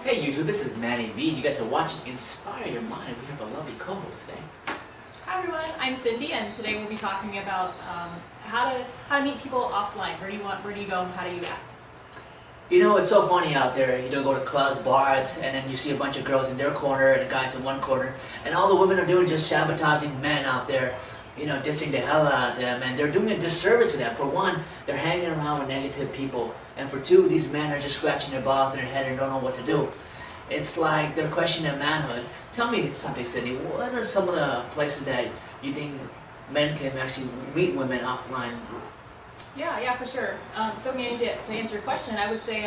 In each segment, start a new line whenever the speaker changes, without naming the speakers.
Hey YouTube, this is Manny V. You guys are watching Inspire Your Mind. We have a lovely co-host today.
Hi everyone, I'm Cindy, and today we'll be talking about how to meet people offline. Where do you go, and how do you act?
You know, it's so funny out there. You don't go to clubs, bars, and then you see a bunch of girls in their corner and the guys in one corner, and all the women are doing just sabotaging men out there. You know, dissing the hell out of them, and they're doing a disservice to them. For one, they're hanging around with negative people, and for two, these men are just scratching their balls in their head and don't know what to do. It's like they're questioning their manhood. Tell me something, Cindy. What are some of the places that you think men can actually meet women offline?
Yeah, for sure. So Manny, to answer your question, I would say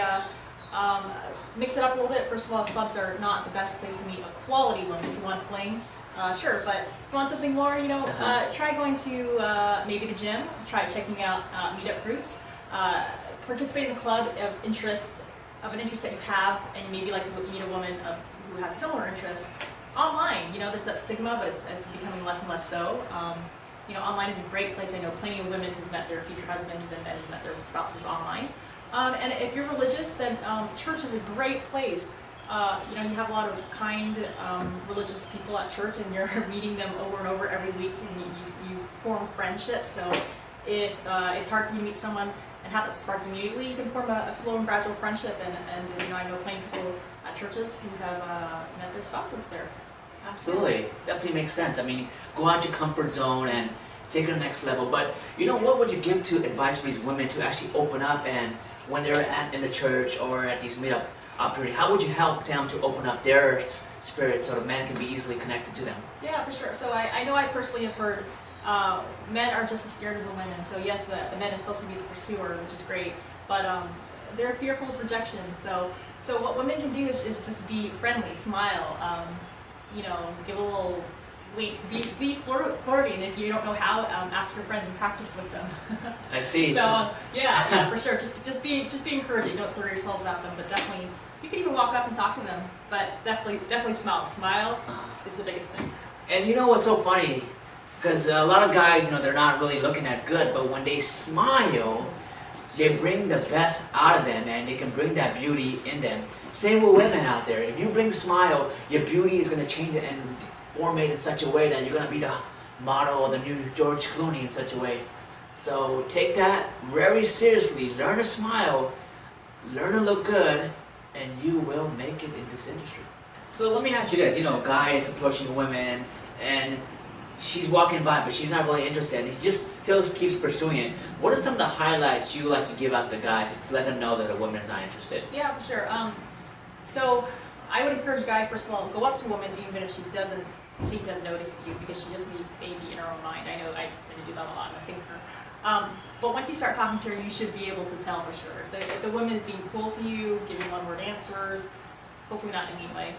mix it up a little bit. First of all, clubs are not the best place to meet a quality woman. If you want fling, sure, but if you want something more, try going to maybe the gym, try checking out meetup groups, participate in a club of an interest that you have, and maybe like meet a woman who has similar interests. Online, there's that stigma, but it's becoming less and less so. Online is a great place. I know plenty of women who've met their future husbands and then met their spouses online. And if you're religious, then church is a great place. You have a lot of kind, religious people at church, and you're meeting them over and over every week, and you form friendships. So if it's hard for you to meet someone and have it spark immediately, you can form a slow and gradual friendship. And I know plenty of people at churches who have met their spouses there.
Absolutely. Definitely makes sense. I mean, go out your comfort zone and take it to the next level. But, what would you give to advice for these women to actually open up, and when they're in the church or at these meetup opportunities, how would you help them to open up their spirit so the men can be easily connected to them?
Yeah, for sure. So I know I personally have heard men are just as scared as the women. So yes, the men is supposed to be the pursuer, which is great, but they're fearful of rejection. So what women can do is just be friendly, smile, give a little wink, be flirty, and if you don't know how, ask your friends and practice with them.
I see.
So yeah, for sure. Just be encouraging. Don't throw yourselves at them, but definitely you can even walk up and talk to them. But definitely smile. Smile is the biggest thing.
And you know what's so funny? Because a lot of guys, they're not really looking that good, but when they smile, they bring the best out of them, and they can bring that beauty in them. Same with women out there. If you bring a smile, your beauty is going to change it and form it in such a way that you're going to be the model or the new George Clooney in such a way. So take that very seriously. Learn to smile, learn to look good, and you will make it in this industry. So let me ask you this. Guys approaching women, and she's walking by, but she's not really interested, and he just still keeps pursuing it. What are some of the highlights you like to give out to the guys to let them know that a woman is not interested?
Yeah, for sure. So I would encourage a guy, first of all, go up to a woman even if she doesn't seem to have noticed you, because she just needs maybe in her own mind. I know I tend to do that a lot, I think her. But once you start talking to her, you should be able to tell for sure. If the woman is being cool to you, giving one-word answers, hopefully not in a mean way,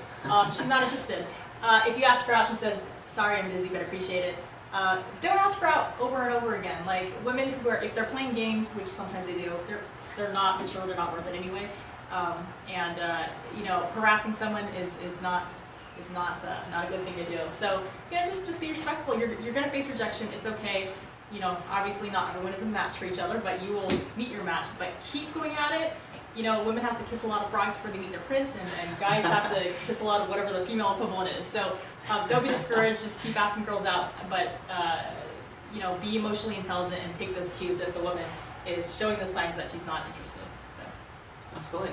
she's not interested. If you ask her out, she says, sorry, I'm busy, but appreciate it. Don't ask her out over and over again. Like women who are, if they're playing games, which sometimes they do, they're not mature, they're not worth it anyway. Harassing someone is not a good thing to do. So just be respectful. You're gonna face rejection. It's okay. Obviously not everyone is a match for each other, but you will meet your match. But keep going at it. Women have to kiss a lot of frogs before they meet their prince, and guys have to kiss a lot of whatever the female equivalent is. So don't be discouraged. Just keep asking girls out, but be emotionally intelligent and take those cues that the woman is showing those signs that she's not interested. So
absolutely.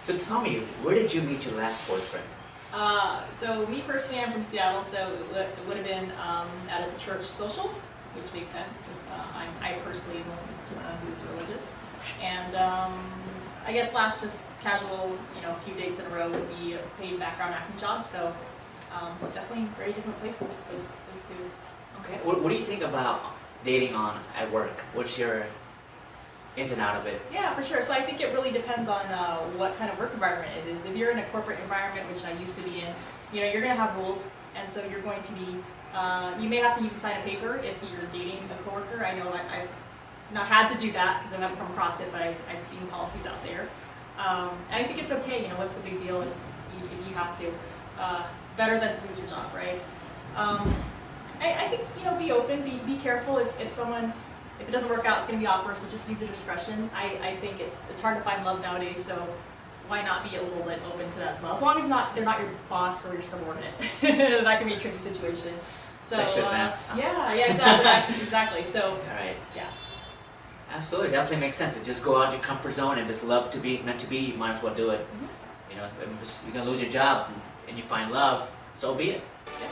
So tell me, where did you meet your last boyfriend?
So me personally, I'm from Seattle, so it would have been at a church social, which makes sense, because I personally am looking for someone who's religious. And I guess last, just casual, a few dates in a row would be a paid background acting job. So definitely very different places, those two.
Okay. What do you think about dating at work? What's your ins and out of it?
Yeah, for sure. So I think it really depends on what kind of work environment it is. If you're in a corporate environment, which I used to be in, you're going to have rules, and so you're going to be, you may have to even sign a paper if you're dating a coworker. I know I've not had to do that because I haven't come across it, but I've seen policies out there. And I think it's okay. What's the big deal if you have to? Better than to lose your job, right? I think be open, be careful if it doesn't work out, it's going to be awkward. So just use your discretion. I think it's hard to find love nowadays, so why not be a little bit open to that as well? As long as they're not your boss or your subordinate. That can be a tricky situation. So,
Sexual advance.
yeah, exactly, exactly. So,
All right.
yeah.
Absolutely, definitely makes sense. Just go out your comfort zone, and if it's love to be, it's meant to be, you might as well do it.
Mm-hmm.
You know, if you're gonna lose your job and you find love, so be it.
Yeah.